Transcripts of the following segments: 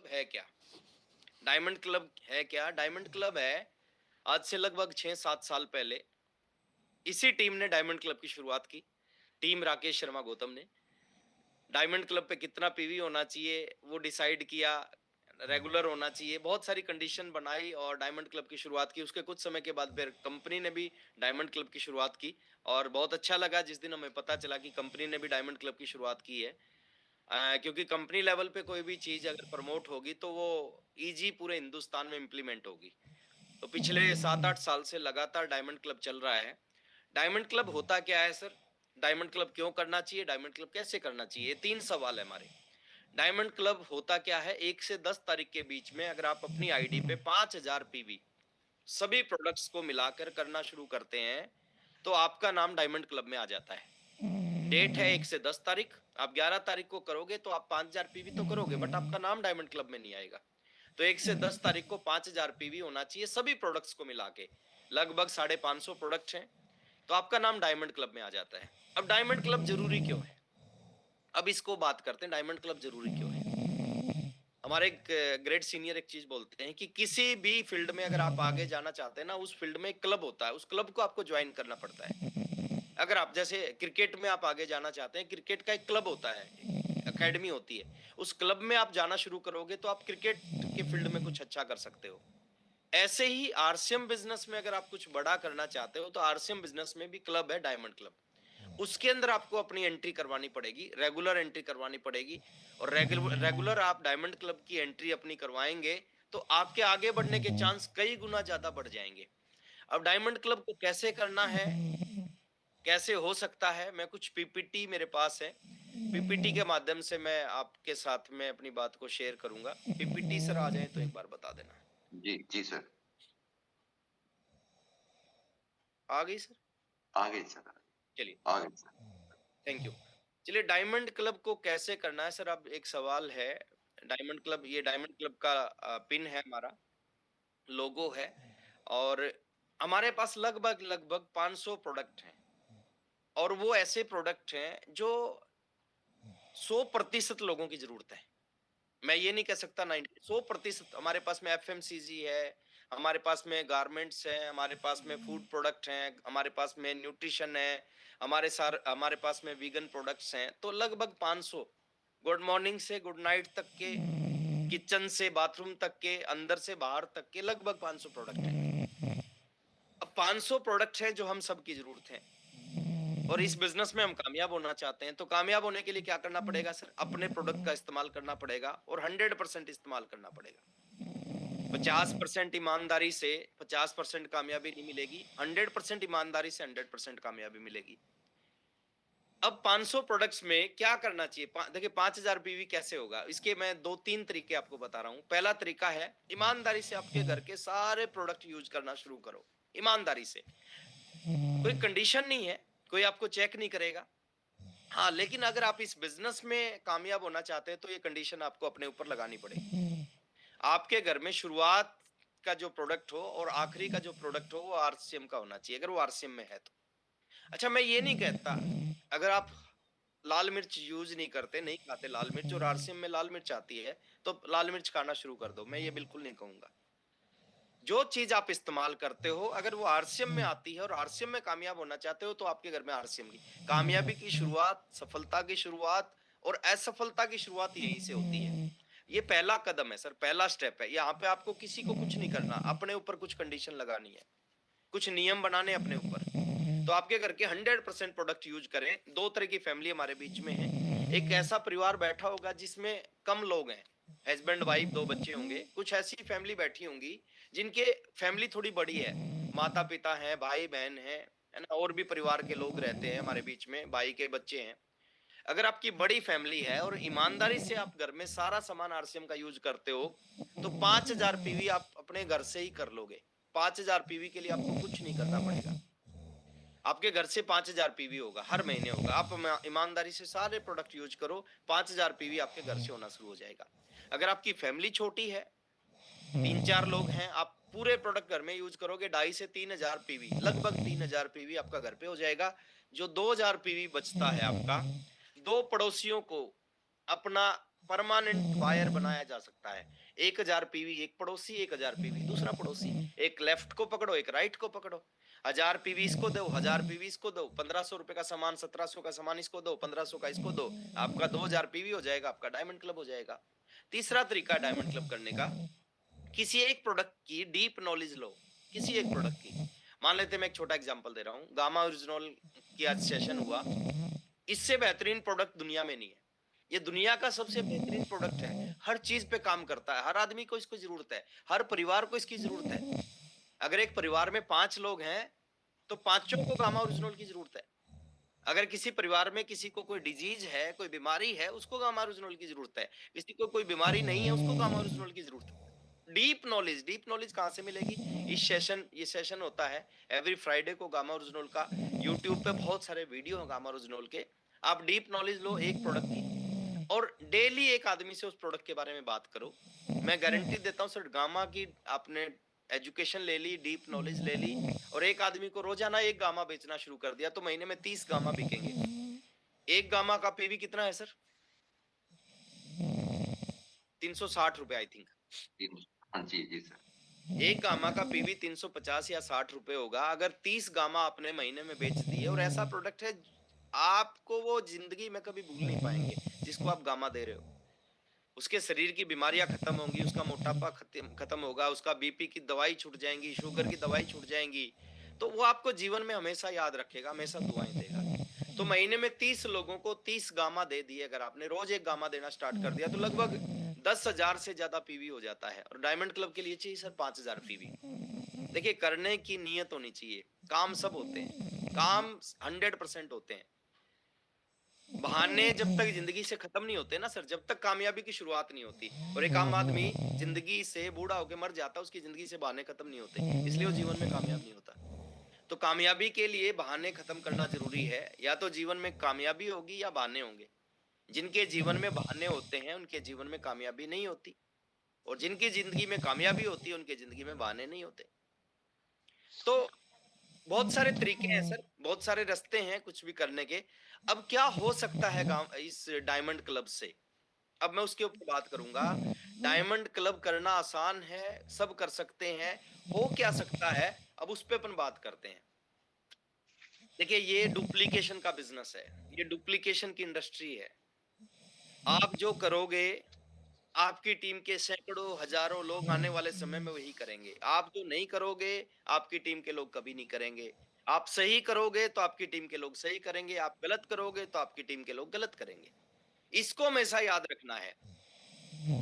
Club है क्या? Diamond club है क्या? डायमंड क्लब है आज से लगभग 6-7 साल पहले इसी टीम ने डायमंड क्लब की शुरुआत की। टीम राकेश शर्मा गौतम ने। डायमंड क्लब पे कितना पीवी होना चाहिए वो डिसाइड किया, रेगुलर होना चाहिए, बहुत सारी कंडीशन बनाई और डायमंड क्लब की शुरुआत की। उसके कुछ समय के बाद फिर कंपनी ने भी डायमंड क्लब की शुरुआत की और बहुत अच्छा लगा जिस दिन हमें पता चला कि कंपनी ने भी डायमंड क्लब की शुरुआत की है। क्योंकि कंपनी लेवल पे कोई भी चीज़ अगर प्रमोट होगी तो वो ईज़ी पूरे हिंदुस्तान में इम्प्लीमेंट होगी। तो पिछले 7-8 साल से लगातार डायमंड क्लब चल रहा है। डायमंड क्लब होता क्या है सर? डायमंड क्लब क्यों करना चाहिए? डायमंड क्लब कैसे करना चाहिए? ये 3 सवाल है हमारे। डायमंड क्लब होता क्या है? 1 से 10 तारीख के बीच में अगर आप अपनी आईडी पे 5000 पीवी सभी प्रोडक्ट्स को मिलाकर करना शुरू करते हैं, तो आपका नाम डायमंड क्लब में आ जाता है। डेट है 1 से 10 तारीख, आप 11 तारीख को करोगे तो आप 5000 पीवी तो करोगे बट आपका नाम डायमंड क्लब में नहीं आएगा। तो 1 से 10 तारीख को 5000 पीवी होना चाहिए सभी प्रोडक्ट्स को मिला के। लगभग 550 प्रोडक्ट हैं, तो आपका नाम डायमंड क्लब में आ जाता है। अब डायमंड क्लब ज़रूरी क्यों है? अब इसको बात करते हैं डायमंड क्लब ज़रूरी क्यों है? हमारे एक ग्रेट सीनियर एक चीज़ बोलते हैं कि किसी भी फील्ड में अगर आप आगे जाना चाहते हैं ना, उस फील्ड में एक क्लब होता है, उस क्लब को आपको जॉइन करना पड़ता है। अगर आप जैसे क्रिकेट में आप आगे जाना चाहते हैं, क्रिकेट का एक क्लब होता है, एकेडमी होती है। उस क्लब में आप जाना शुरू करोगे तो आप क्रिकेट के फील्ड में कुछ अच्छा कर सकते हो। ऐसे ही आरसीएम बिज़नेस में अगर आप कुछ बड़ा करना चाहते हो, तो आरसीएम बिज़नेस में भी क्लब है डायमंड क्लब। उसके अंदर आपको अपनी एंट्री करवानी पड़ेगी, रेगुलर एंट्री करवानी पड़ेगी और रेगुलर आप डायमंड क्लब की एंट्री अपनी करवाएँगे, तो आपके आगे बढ़ने के चांस कई गुना ज़्यादा बढ़ जाएँगे। अब डायमंड क्लब को कैसे करना है, कैसे हो सकता है, मैं कुछ पीपीटी मेरे पास है। पीपीटी के माध्यम से मैं आपके साथ में अपनी बात को शेयर करूँगा। पीपीटी सर आ जाएँ तो एक बार बता देना। जी, जी सर। आ गई सर? आ गई सर, चलिए, आ गई सर। Thank you. चलिए डायमंड क्लब को कैसे करना है सर? अब एक सवाल है, डायमंड क्लब ये डायमंड क्लब का पिन है हमारा, लोगो है और हमारे पास लगभग 500 प्रोडक्ट हैं और वो ऐसे प्रोडक्ट हैं जो 100% लोगों की ज़रूरत है। मैं ये नहीं कह सकता 90 100% हमारे पास में एफएमसीजी है, हमारे पास में गारमेंट्स हैं, हमारे पास में फूड प्रोडक्ट हैं, हमारे पास में न्यूट्रिशन है, हमारे पास में वीगन प्रोडक्ट्स हैं, तो लगभग 500 गुड मॉर्निंग से गुड नाइट तक के, किचन से बाथरूम तक के, अंदर से बाहर तक के लगभग 500 प्रोडक्ट हैं। अब 500 प्रोडक्ट हैं जो हम सबकी ज़रूरत है और इस बिज़नेस में हम कामयाब होना चाहते हैं, तो कामयाब होने के लिए क्या करना पड़ेगा सर? अपने प्रोडक्ट का इस्तेमाल करना पड़ेगा और 100% इस्तेमाल करना पड़ेगा। 50% ईमानदारी से 50% कामयाबी नहीं मिलेगी, 100% ईमानदारी से 100% कामयाबी मिलेगी। अब 500 प्रोडक्ट्स में क्या करना चाहिए? देखिए 5000 पीवी कैसे होगा? इसके मैं 2-3 तरीके आपको बता रहा हूँ। पहला तरीका है, ईमानदारी से आपके घर के सारे प्रोडक्ट यूज़ करना शुरू करो, ईमानदारी से। कोई कंडीशन नहीं है, कोई आपको चेक नहीं करेगा। हाँ, लेकिन अगर आप इस बिज़नेस में कामयाब होना चाहते हैं, तो ये कंडीशन आपको अपने ऊपर लगानी पड़ेगी। आपके घर में शुरुआत का जो प्रोडक्ट हो और आखिरी का जो प्रोडक्ट हो, वो आरसीएम का होना चाहिए, अगर वो आरसीएम में है तो। अच्छा, मैं ये नहीं कहता, अगर आप लाल मिर्च यूज़ नहीं करते, नहीं खाते लाल मिर्च और आरसीएम में लाल मिर्च आती है, तो लाल मिर्च खाना शुरू कर दो, मैं ये बिल्कुल नहीं कहूँगा। जो चीज़ आप इस्तेमाल करते हो, अगर वो आरसीएम में आती है और आरसीएम में कामयाब होना चाहते हो, तो आपके घर में आरसीएम की कामयाबी की शुरुआत, सफलता की शुरुआत और असफलता की शुरुआत यहीं से होती है। ये पहला कदम है सर, पहला स्टेप है। यहाँ पे आपको किसी को कुछ नहीं करना, अपने ऊपर कुछ कंडीशन लगानी है, कुछ नियम बनाने अपने ऊपर। तो आपके घर के 100% प्रोडक्ट यूज़ करें। 2 तरह की फैमिली हमारे बीच में है। एक ऐसा परिवार बैठा होगा जिसमें कम लोग हैं, हस्बैंड, वाइफ, 2 बच्चे होंगे। कुछ ऐसी फैमिली बैठी होंगी जिनके फैमिली थोड़ी बड़ी है, माता-पिता हैं, भाई-बहन हैं, है ना? और भी परिवार के लोग रहते हैं हमारे बीच में, भाई के बच्चे हैं। अगर आपकी बड़ी फैमिली है और ईमानदारी से आप घर में सारा सामान आरसीएम का यूज़ करते हो, तो 5000 पीवी आप अपने घर से ही कर लोगे। 5000 पीवी के लिए आपको कुछ नहीं करना पड़ेगा। आपके घर से 5000 पीवी होगा, हर महीने होगा। आप ईमानदारी से सारे प्रोडक्ट यूज़ करो, 5000 पीवी आपके घर से होना शुरू हो जाएगा। अगर आपकी फैमिली छोटी है, 3-4 लोग हैं, आप पूरे प्रोडक्ट घर में यूज़ करोगे, 2.5 से 3000 पीवी, लगभग 3000 पीवी आपका घर पे हो जाएगा। जो 2000 पीवी बचता है आपका, 2 पड़ोसियों को अपना परमानेंट बायर बनाया जा सकता है। 1000 पीवी एक पड़ोसी, 1000 पीवी दूसरा पड़ोसी, एक लेफ्ट को पकड़ो, एक राइट को पकड़ो। 1000 पीवी इसको दो, 1000 पीवी इसको दो, 1500 रुपए का सामान, 1700 का सामान इसको दो, 1500 का इसको दो, आपका 2000 पीवी हो जाएगा, आपका डायमंड क्लब हो जाएगा। तीसरा तरीका है डायमंड क्लब करने का, किसी एक प्रोडक्ट की डीप नॉलेज लो, किसी एक प्रोडक्ट की। मान लेते हैं, मैं एक छोटा एग्जांपल दे रहा हूँ, गामा ओरिजिनल की आज सेशन हुआ, इससे बेहतरीन प्रोडक्ट दुनिया में नहीं है। ये दुनिया का सबसे बेहतरीन प्रोडक्ट है, हर चीज पे काम करता है, हर आदमी को इसको जरूरत है, हर परिवार को इसकी जरूरत है। अगर एक परिवार में 5 लोग हैं, तो पांचों को गामा ओरिजिनल की जरूरत है। अगर किसी परिवार में किसी को कोई डिजीज है, कोई बीमारी है, उसको गामा ओरिजिनल की जरूरत है। किसी को कोई बीमारी नहीं है, उसको गामा ओरिजिनल की जरूरत है। डीप नॉलेज कहाँ से मिलेगी? ये सेशन होता है एवरी फ्राइडे को गामा ओरिजिनल का। यूट्यूब पे बहुत सारे वीडियो हैं गामा ओरिजिनल के। आप डीप नॉलेज लो एक प्रोडक्ट की, और डेली एक आदमी से उस प्रोडक्ट के बारे में बात करो। मैं गारंटी देता हूँ सर, गामा की आपने एजुकेशन ले ली, डीप नॉलेज ले ली, और एक आदमी को रोजाना एक गामा बेचना शुरू कर दिया, तो महीने में 30 गामा बिकेंगे। एक गामा का पीवी कितना है सर? 360 रुपए आई थिंक। हाँ जी, जी सर। एक गामा का पीवी 350 या 60 रुपए होगा। अगर 30 गामा आपने महीने में बेच दिए, और ऐसा प्रोडक्ट है, आपको वो जिंदगी में कभी भूल नहीं पाएंगे जिसको आप गामा दे रहे हो। उसके शरीर की बीमारियां खत्म होंगी, उसका मोटापा खत्म खत्म होगा, उसका बीपी की दवाई छूट जाएंगी, शुगर की दवाई छूट जाएंगी। तो वो आपको जीवन में हमेशा याद रखेगा, हमेशा दुआएं देगा। तो महीने में 30 लोगों को 30 गामा दे दिए, अगर आपने रोज एक गामा देना स्टार्ट कर दिया, तो लगभग 10,000 से ज्यादा पीवी हो जाता है। और डायमंड क्लब के लिए चाहिए सर 5,000 पीवी। देखिए, करने की नीयत होनी चाहिए। काम सब होते हैं, काम 100% होते हैं। बहाने जब तक जिंदगी से खत्म नहीं होते ना सर, जब तक कामयाबी की शुरुआत नहीं होती। और एक आम आदमी जिंदगी से बूढ़ा होकर मर जाता है, उसकी जिंदगी से बहाने खत्म नहीं होते, इसलिए वो जीवन में कामयाब नहीं होता। तो कामयाबी के लिए बहाने खत्म करना जरूरी है। या तो जीवन में कामयाबी होगी या बहाने होंगे। जिनके जीवन में बहाने होते हैं, उनके जीवन में कामयाबी नहीं होती। और जिनकी जिंदगी में कामयाबी होती है, उनके जिंदगी में बहाने नहीं होते। तो बहुत सारे तरीके हैं सर, बहुत सारे रास्ते हैं कुछ भी करने के। अब क्या हो सकता है गाँव इस डायमंड क्लब से? अब मैं उसके ऊपर बात करूंगा। डायमंड क्लब करना आसान है, सब कर सकते हैं। हो क्या सकता है, अब उस पे अपन बात करते हैं। देखिए, ये डुप्लीकेशन का बिजनेस है, ये डुप्लीकेशन की इंडस्ट्री है। आप जो करोगे, आपकी टीम के सैकड़ों हजारों लोग आने वाले समय में वही करेंगे। आप जो नहीं करोगे, आपकी टीम के लोग कभी नहीं करेंगे। आप सही करोगे तो आपकी टीम के लोग सही करेंगे, आप गलत करोगे तो आपकी टीम के लोग गलत करेंगे। इसको हमेशा याद रखना है।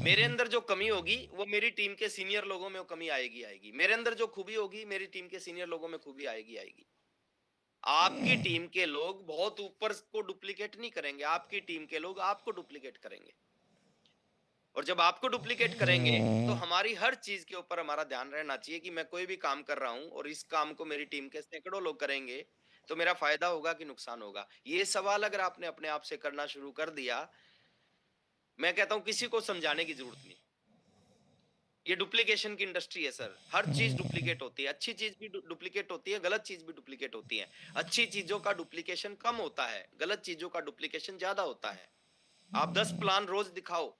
मेरे अंदर जो कमी होगी, वो मेरी टीम के सीनियर लोगों में वो कमी आएगी आएगी। मेरे अंदर जो खूबी होगी, मेरी टीम के सीनियर लोगों में खूबी आएगी आएगी। आपकी टीम के लोग बहुत ऊपर को डुप्लीकेट नहीं करेंगे, आपकी टीम के लोग आपको डुप्लीकेट करेंगे। और जब आपको डुप्लीकेट करेंगे, तो हमारी हर चीज के ऊपर हमारा ध्यान रहना चाहिए कि मैं कोई भी काम कर रहा हूं और इस काम को मेरी टीम के सैकड़ों लोग करेंगे, तो मेरा फायदा होगा कि नुकसान होगा। ये सवाल अगर आपने अपने आप से करना शुरू कर दिया, मैं कहता हूं किसी को समझाने की जरूरत नहीं। ये डुप्लीकेशन की इंडस्ट्री है सर, हर चीज डुप्लीकेट होती है, अच्छी चीज भी डुप्लीकेट होती है, गलत चीज भी डुप्लीकेट होती है। अच्छी चीजों का डुप्लीकेशन कम होता है, गलत चीजों का डुप्लीकेशन ज्यादा होता है। आप 10 प्लान रोज दिखाओ,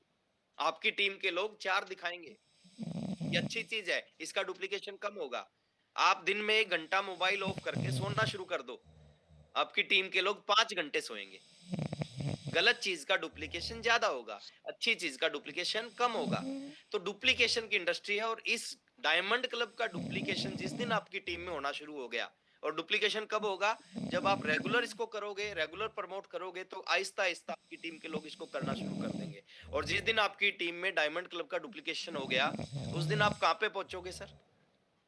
आपकी टीम के लोग 4 दिखाएंगे। ये अच्छी चीज है, इसका डुप्लीकेशन कम होगा। आप दिन में 1 घंटा मोबाइल ऑफ करके सोना शुरू कर दो, आपकी टीम के लोग 5 घंटे सोएंगे। गलत चीज का डुप्लीकेशन ज्यादा होगा, अच्छी चीज का डुप्लीकेशन कम होगा। तो डुप्लीकेशन की इंडस्ट्री है, और इस डायमंड क्लब का डुप्लीकेशन जिस दिन आपकी टीम में होना शुरू हो गया, और डुप्लीकेशन कब होगा? जब आप रेगुलर इसको करोगे, रेगुलर प्रमोट करोगे, तो आहिस्ता आहिस्ता आपकी टीम के लोग इसको करना शुरू कर देंगे। और जिस दिन आपकी टीम में डायमंड क्लब का डुप्लीकेशन हो गया, उस दिन आप कहाँ पे पहुंचोगे सर?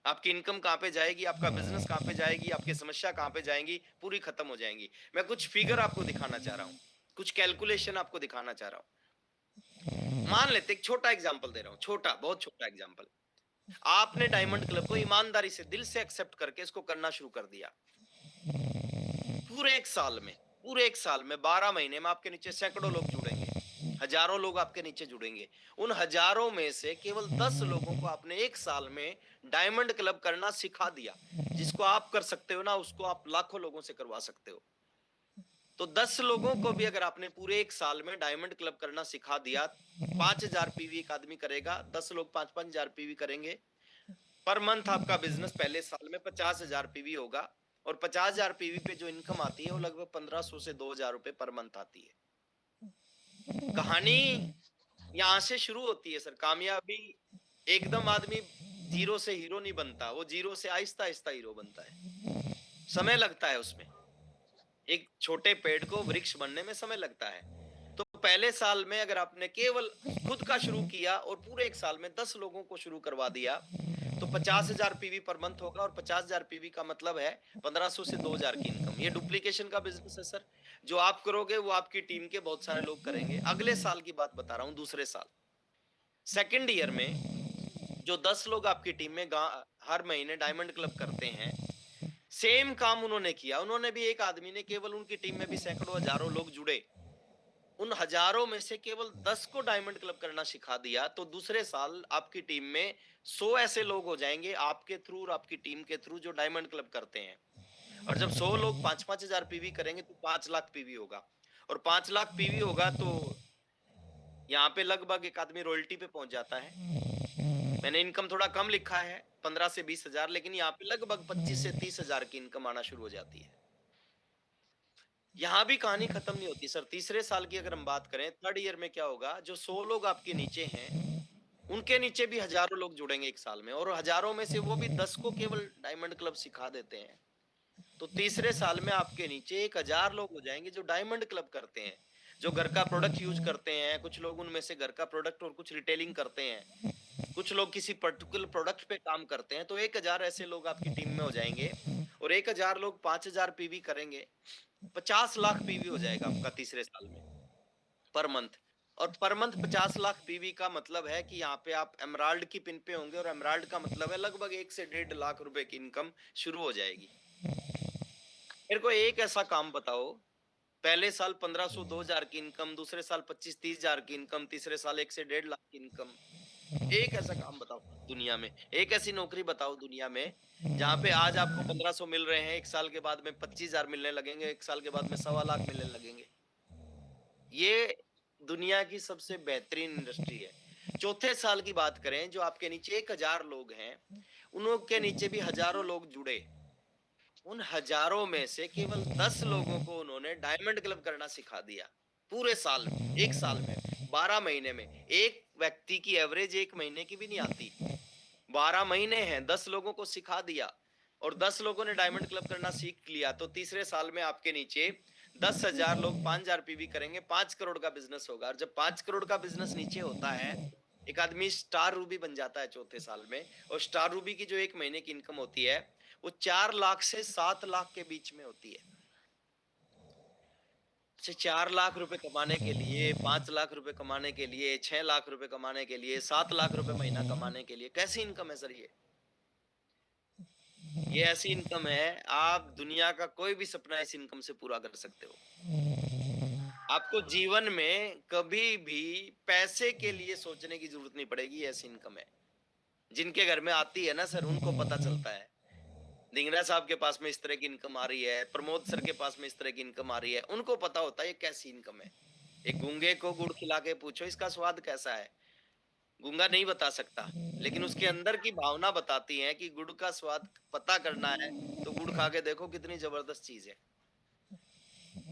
आपकी इनकम कहाँ पे जाएगी, आपका बिजनेस कहाँ पे जाएगी, आपकी समस्या कहाँ पे जाएंगी, पूरी खत्म हो जाएंगी। मैं कुछ फिगर आपको दिखाना चाह रहा हूँ, कुछ कैलकुलेशन आपको दिखाना चाह रहा हूँ। मान लेते, एक छोटा एग्जांपल दे रहा हूँ, छोटा, बहुत छोटा एग्जांपल। आपने डायमंड क्लब को ईमानदारी से, दिल से एक्सेप्ट करके इसको करना शुरू कर दिया। पूरे एक साल में 12 महीने में आपके नीचे सैकड़ों लोग जुड़ेंगे, हजारों लोग आपके नीचे जुड़ेंगे। उन हजारों में से केवल 10 लोगों को आपने एक साल में डायमंड क्लब करना सिखा दिया। जिसको आप कर सकते हो ना, उसको आप लाखों लोगों से करवा सकते हो। तो 10 लोगों को भी अगर आपने पूरे 1 साल में डायमंड क्लब करना सिखा दिया, 5000 पीवी एक आदमी करेगा, 10 लोग 5-5 हज़ार पीवी करेंगे। पर मंथ आपका बिज़नेस पहले साल में 50,000 पीवी होगा और 50,000 पीवी पे जो इनकम आती है वो लगभग 1500 से 2000 रुपए पर मंथ आती है। कहानी यहाँ से शुरू होती है सर। कामयाबी एकदम आदमी ज़ीरो से हीरो नहीं बनता, वो ज़ीरो से आहिस्ता-आहिस्ता हीरो बनता है। समय लगता है उसमें। एक छोटे पेड़ को वृक्ष बनने में समय लगता है। तो पहले साल में अगर आपने केवल खुद का शुरू किया और पूरे 1 साल में 10 लोगों को शुरू करवा दिया, तो 50,000 पीवी पर मंथ होगा और 50,000 पीवी का मतलब है 1500 से 2000 की इनकम। ये डुप्लीकेशन का बिज़नेस है सर। जो आप करोगे वो आपकी टीम के बहुत सारे लोग करेंगे। अगले साल की बात बता रहा हूँ, दूसरे साल। सेकंड ईयर में जो 10 लोग आपकी टीम में हर महीने डायमंड क्लब करते हैं, सेम काम उन्होंने किया। उन्होंने भी एक आदमी ने केवल उनकी टीम में भी सैकड़ों हजारों लोग जुड़े। उन हजारों में से केवल 10 को डायमंड क्लब करना सिखा दिया, तो दूसरे साल आपकी टीम में 100 ऐसे लोग हो जाएंगे आपके थ्रू और आपकी टीम के थ्रू जो डायमंड क्लब करते हैं। और जब 100 लोग 5-5 हजार पीवी करेंगे तो 5 लाख पीवी होगा। और 5 लाख पीवी होगा तो यहाँ पे लगभग एक आदमी रॉयल्टी पे पहुंच जाता है। मैंने इनकम थोड़ा कम लिखा है, 15 से 20 हजार, लेकिन यहाँ पे लगभग 25 से 30 हजार की इनकम आना शुरू हो जाती है। यहाँ भी कहानी खत्म नहीं होती सर। तीसरे साल की अगर हम बात करें, थर्ड ईयर में क्या होगा, जो 100 लोग आपके नीचे हैं, उनके नीचे भी हजारों लोग जुड़ेंगे 1 साल में, और हजारों में से वो भी 10 को केवल डायमंड क्लब सिखा देते हैं। तो तीसरे साल में आपके नीचे 1000 लोग हो जाएंगे जो डायमंड क्लब करते हैं, जो घर का प्रोडक्ट यूज करते हैं। कुछ लोग उनमें से घर का प्रोडक्ट और कुछ रिटेलिंग करते हैं, कुछ लोग किसी पर्टिकुलर प्रोडक्ट पे काम करते हैं। तो 1000 ऐसे लोग आपकी टीम में हो जाएंगे और 1000 लोग 5000 पीवी करेंगे, 50 लाख पीवी हो जाएगा आपका तीसरे साल में पर मंथ। और पर मंथ 50 लाख पीवी का मतलब है कि यहाँ पे आप एमराल्ड की पिन पे होंगे, और एमराल्ड का मतलब है लगभग 1 से 1.5 लाख रुपए की इनकम शुरू हो जाएगी। मेरे को एक ऐसा काम बताओ, पहले साल 1500 2000 की इनकम, दूसरे साल 25-30 हजार की इनकम, तीसरे साल 1 से 1.5 लाख की इनकम। एक ऐसा काम बताओ दुनिया में, एक ऐसी नौकरी बताओ दुनिया में, जहाँ पे आज आपको 1500 मिल रहे हैं, 1 साल के बाद में 25,000 मिलने लगेंगे, 1 साल के बाद में 1.25 लाख मिलने लगेंगे। ये दुनिया की सबसे बेहतरीन इंडस्ट्री है। चौथे साल की बात करें, जो आपके नीचे 1000 लोग हैं, उनके नीचे भी हजारों लोग जुड़े। उन हजारों में से केवल 10 लोगों को उन्होंने डायमंड क्लब करना सिखा दिया पूरे साल में, 1 साल में, 12 महीने में। एक व्यक्ति की एवरेज 1 महीने की भी नहीं आती। 12 महीने हैं, 10 लोगों को सिखा दिया और 10 लोगों ने डायमंड क्लब करना सीख लिया, तो तीसरे साल में आपके नीचे 10,000 लोग 5,000 पीवी करेंगे, 5 करोड़ का बिजनेस होगा। और जब 5 करोड़ का बिजनेस नीचे होता है, एक आदमी स्टार रूबी बन जाता है चौथे साल में। और स्टार रूबी की जो 1 महीने की इनकम होती है, वो 4 लाख से 7 लाख के बीच में होती है। 4 लाख रुपए कमाने के लिए, 5 लाख रुपए कमाने के लिए, 6 लाख रुपए कमाने के लिए, 7 लाख रुपए महीना कमाने के लिए, कैसी इनकम है सर ये? ये ऐसी इनकम है, आप दुनिया का कोई भी सपना इस इनकम से पूरा कर सकते हो। आपको जीवन में कभी भी पैसे के लिए सोचने की जरूरत नहीं पड़ेगी, ऐसी इनकम है। जिनके घर में आती है ना सर, उनको पता चलता है। धिंगरा साहब के पास में इस तरह की इनकम आ रही है, प्रमोद सर के पास में इस तरह की इनकम आ रही है, उनको पता होता है ये कैसी इनकम है। एक गूंगे को गुड़ खिला के पूछो इसका स्वाद कैसा है, गूंगा नहीं बता सकता, लेकिन उसके अंदर की भावना बताती है कि गुड़ का स्वाद पता करना है तो गुड़ खा के देखो, कितनी जबरदस्त चीज है।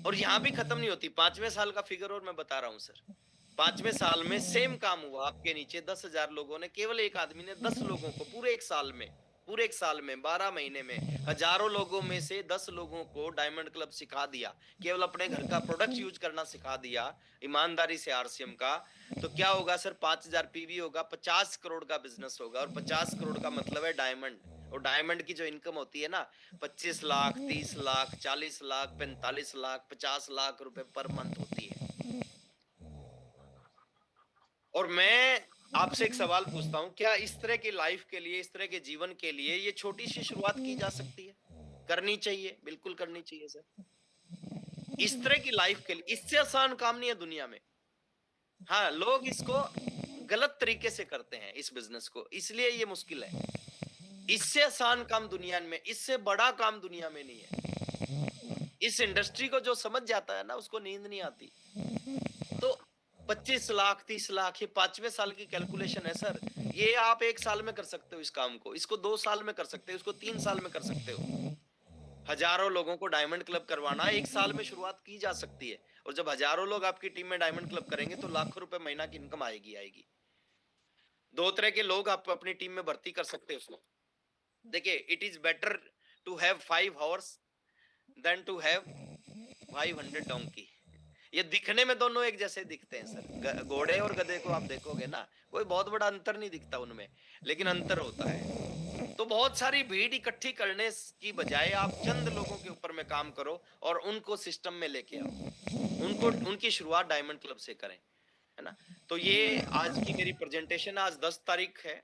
और यहाँ भी खत्म नहीं होती। 5वें साल का फिगर और मैं बता रहा हूँ सर। 5वें साल में सेम काम हुआ, आपके नीचे 10,000 लोगों ने, केवल एक आदमी ने 10 लोगों को पूरे एक साल में 12 महीने में हजारों लोगों में से 10 लोगों को डायमंड क्लब सिखा दिया, केवल अपने घर का प्रोडक्ट यूज करना सिखा दिया, ईमानदारी से आरसीएम का। तो क्या होगा सर, 5,000 पीवी होगा, 50 करोड़ का बिजनेस होगा। और 50 करोड़ का मतलब है डायमंड। और डायमंड की जो इनकम होती है ना, 25 लाख, 30 लाख, 40 लाख, 45 लाख, 50 लाख रुपए पर मंथ होती है। और मैं आपसे एक सवाल पूछता हूँ, क्या इस तरह की लाइफ के लिए, इस तरह के जीवन के लिए ये छोटी सी शुरुआत की जा सकती है? करनी चाहिए, बिल्कुल करनी चाहिए सर। इस तरह की लाइफ के लिए इससे आसान काम नहीं है दुनिया में। हाँ, लोग इसको गलत तरीके से करते हैं इस बिजनेस को, इसलिए ये मुश्किल है। इससे आसान काम दुनिया में, इससे बड़ा काम दुनिया में नहीं है। इस इंडस्ट्री को जो समझ जाता है ना, उसको नींद नहीं आती। तो 25 लाख, 30 लाख, ये 5वें साल की कैलकुलेशन है सर। ये आप 1 साल में कर सकते हो इस काम को, इसको 2 साल में कर सकते हो, इसको 3 साल में कर सकते हो। हजारों लोगों को डायमंड क्लब करवाना 1 साल में शुरुआत की जा सकती है, और जब हजारों लोग आपकी टीम में डायमंड क्लब करेंगे, तो लाखों रुपए महीना की इनकम आएगी। 2 तरह के लोग आप अपनी टीम में भर्ती कर सकते हो उसमें। देखिए, it is better to have 5 horse than to have 500 donkey. ये दिखने में दोनों एक जैसे दिखते हैं सर। घोड़े और गधे को आप देखोगे ना, कोई बहुत बड़ा अंतर नहीं दिखता उनमें, लेकिन अंतर होता है। तो बहुत सारी भीड़ इकट्ठी करने की बजाय आप चंद लोगों के ऊपर में काम करो और उनको सिस्टम में लेके आओ। उनको उनकी शुरुआत डायमंड क्लब से करें, है ना? तो ये आज की मेरी प्रेजेंटेशन, आज 10 तारीख है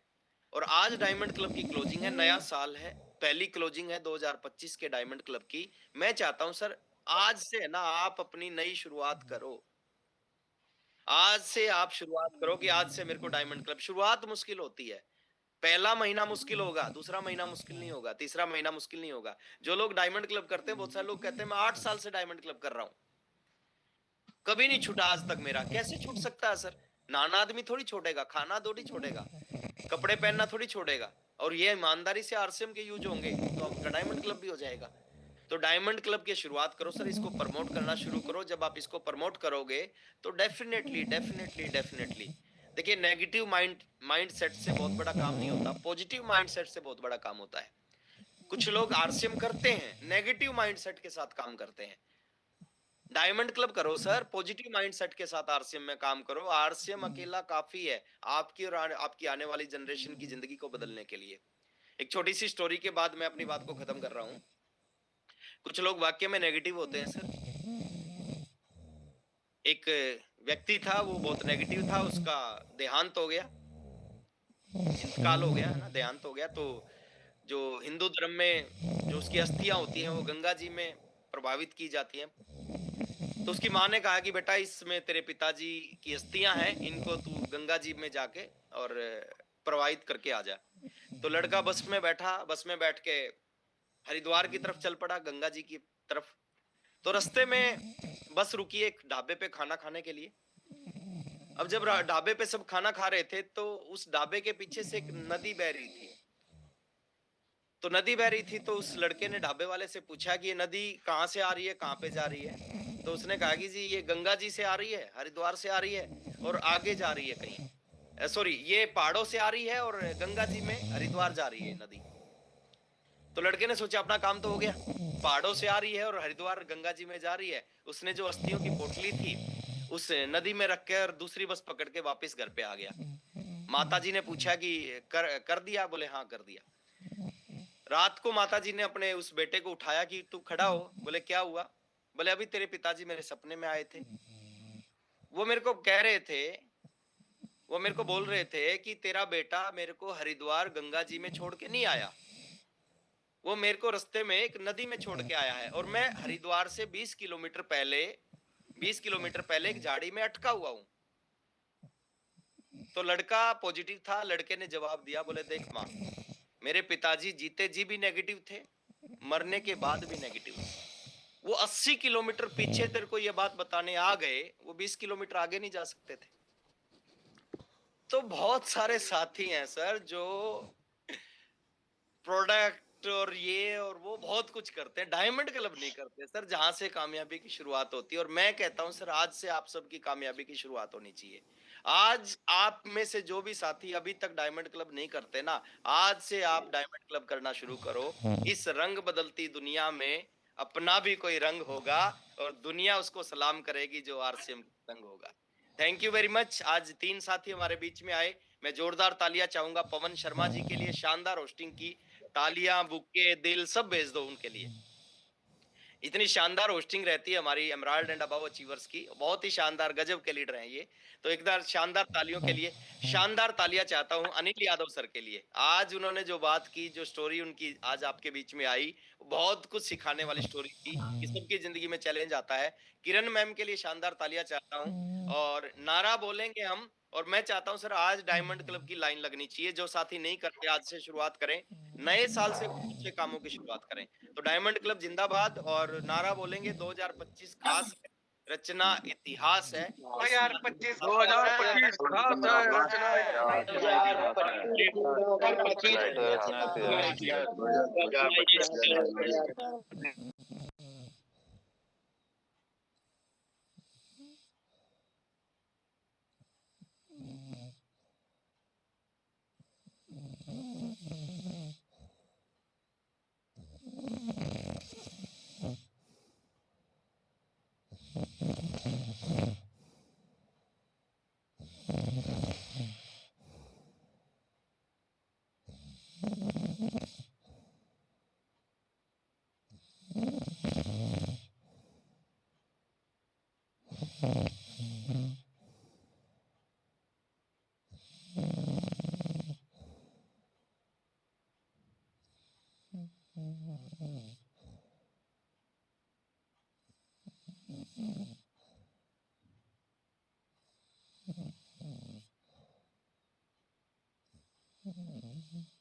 और आज डायमंड क्लब की क्लोजिंग है, नया साल है, पहली क्लोजिंग है 2025 के डायमंड क्लब की। मैं चाहता हूँ सर, आज से है ना, आप अपनी नई शुरुआत करो। आज से आप शुरुआत करो कि आज से मेरे को डायमंड क्लब, शुरुआत मुश्किल होती है। पहला महीना मुश्किल होगा, दूसरा महीना मुश्किल नहीं होगा, तीसरा महीना मुश्किल नहीं होगा। जो लोग डायमंड क्लब करते हैं, बहुत सारे लोग कहते हैं मैं 8 साल से डायमंड क्लब कर रहा हूँ। कभी नहीं छूटा आज तक मेरा। कैसे छूट सकता है सर? नहाना आदमी थोड़ी छोड़ेगा, खाना थोड़ी छोड़ेगा, कपड़े पहनना थोड़ी छोड़ेगा, और ये ईमानदारी से आरसीएम के यूज होंगे, तो आपका डायमंड क्लब भी हो जाएगा। तो डायमंड क्लब की शुरुआत करो सर, इसको प्रमोट करना शुरू करो। जब आप इसको प्रमोट करोगे, तो डेफिनेटली देखिए, नेगेटिव माइंडसेट से बहुत बड़ा काम नहीं होता, पॉजिटिव माइंडसेट से बहुत बड़ा काम होता है। कुछ लोग आरसीएम करते हैं, नेगेटिव माइंडसेट के साथ काम करते हैं। डायमंड क्लब करो सर, पॉजिटिव माइंडसेट के साथ आरसीएम में काम करो। आरसीएम अकेला काफी है आपकी और आपकी आने वाली जनरेशन की जिंदगी को बदलने के लिए। एक छोटी सी स्टोरी के बाद मैं अपनी बात को खत्म कर रहा हूँ। कुछ लोग वाक्य में नेगेटिव होते हैं सर। एक व्यक्ति था, वो बहुत नेगेटिव था, उसका देहांत हो गया, इंतकाल हो गया, है ना, देहांत हो गया। तो जो हिंदू धर्म में जो उसकी अस्थियां होती हैं, वो गंगा जी में प्रभावित की जाती हैं। तो उसकी माँ ने कहा कि बेटा, इसमें तेरे पिताजी की अस्थियां हैं, इनको तू गंगा जी में जाके और प्रवाहित करके आ जा। तो लड़का बस में बैठा, बस में बैठ के हरिद्वार की तरफ चल पड़ा, गंगा जी की तरफ। तो रास्ते में बस रुकी एक ढाबे पे खाना खाने के लिए। अब जब ढाबे पे सब खाना खा रहे थे, तो उस ढाबे के पीछे से एक नदी बह रही थी। तो नदी बह रही थी, तो उस लड़के ने ढाबे वाले से पूछा कि ये नदी कहाँ से आ रही है, कहाँ पे जा रही है? तो उसने कहा कि जी, ये गंगा जी से आ रही है, हरिद्वार से आ रही है, और आगे जा रही है कहीं। सॉरी, ये पहाड़ों से आ रही है और गंगा जी में हरिद्वार जा रही है नदी। तो लड़के ने सोचा अपना काम तो हो गया, पहाड़ों से आ रही है और हरिद्वार गंगा जी में जा रही है। उसने जो अस्थियों की पोटली थी, उस नदी में रख कर दूसरी बस पकड़ के वापस घर पे आ गया। माताजी ने पूछा कि कर दिया? बोले हाँ, कर दिया। रात को माताजी ने अपने उस बेटे को उठाया कि तू खड़ा हो। बोले क्या हुआ? बोले अभी तेरे पिताजी मेरे सपने में आए थे। वो मेरे को कह रहे थे, वो मेरे को बोल रहे थे कि तेरा बेटा मेरे को हरिद्वार गंगा जी में छोड़ के नहीं आया, वो मेरे को रास्ते में एक नदी में छोड़ के आया है, और मैं हरिद्वार से 20 किलोमीटर पहले एक झाड़ी में अटका हुआ हूँ। तो लड़का पॉजिटिव था, लड़के ने जवाब दिया, बोले देख माँ, मेरे पिताजी जीते जी भी नेगेटिव थे, मरने के बाद भी नेगेटिव थे। वो 80 किलोमीटर पीछे तेरे को ये बात बताने आ गए, वो 20 किलोमीटर आगे नहीं जा सकते थे। तो बहुत सारे साथी हैं सर, जो प्रोडक्ट और ये और वो बहुत कुछ करते हैं, डायमंड क्लब नहीं करते सर, जहां से कामयाबी की शुरुआत होती है। और मैं कहता हूं सर, आज से आप सबकी कामयाबी की शुरुआत होनी चाहिए। आज आप में से जो भी साथी अभी तक डायमंड क्लब नहीं करते ना, आज से आप डायमंड क्लब करना शुरू करो। इस रंग बदलती दुनिया में अपना भी कोई रंग होगा, और दुनिया उसको सलाम करेगी जो आरसीएम रंग होगा। Thank you very much. आज 3 साथी हमारे बीच में आए। मैं जोरदार तालियां चाहूंगा पवन शर्मा जी के लिए, शानदार होस्टिंग की। तालियां, बुक्के, दिल सब भेज दो उनके लिए। इतनी शानदार होस्टिंग रहती है हमारी एमराल्ड एंड अबव अचीवर्स की, बहुत ही शानदार, गजब के लीडर हैं ये। तो एक बार शानदार तालियों के लिए, शानदार तालियां चाहता हूं अनिल यादव सर के लिए। आज उन्होंने जो बात की, जो स्टोरी उनकी आज आपके बीच में आई, बहुत कुछ सिखाने वाली स्टोरी थी कि सबकी जिंदगी में चैलेंज आता है। किरण मैम के लिए शानदार तालियां चाहता हूं, और नारा बोलेंगे हम और मैं चाहता हूँ सर आज डायमंड क्लब की लाइन लगनी चाहिए, जो साथी नहीं करते आज से शुरुआत करें। नए साल से कुछ अच्छे कामों की शुरुआत करें। तो डायमंड क्लब जिंदाबाद और नारा बोलेंगे 2025 खास है, रचना इतिहास है। इस नारे के 2025 साथ खास है, 2025 खास है, रचना इतिहास है। 2025 रचना इतिहास है। 2025 Mm-hmm.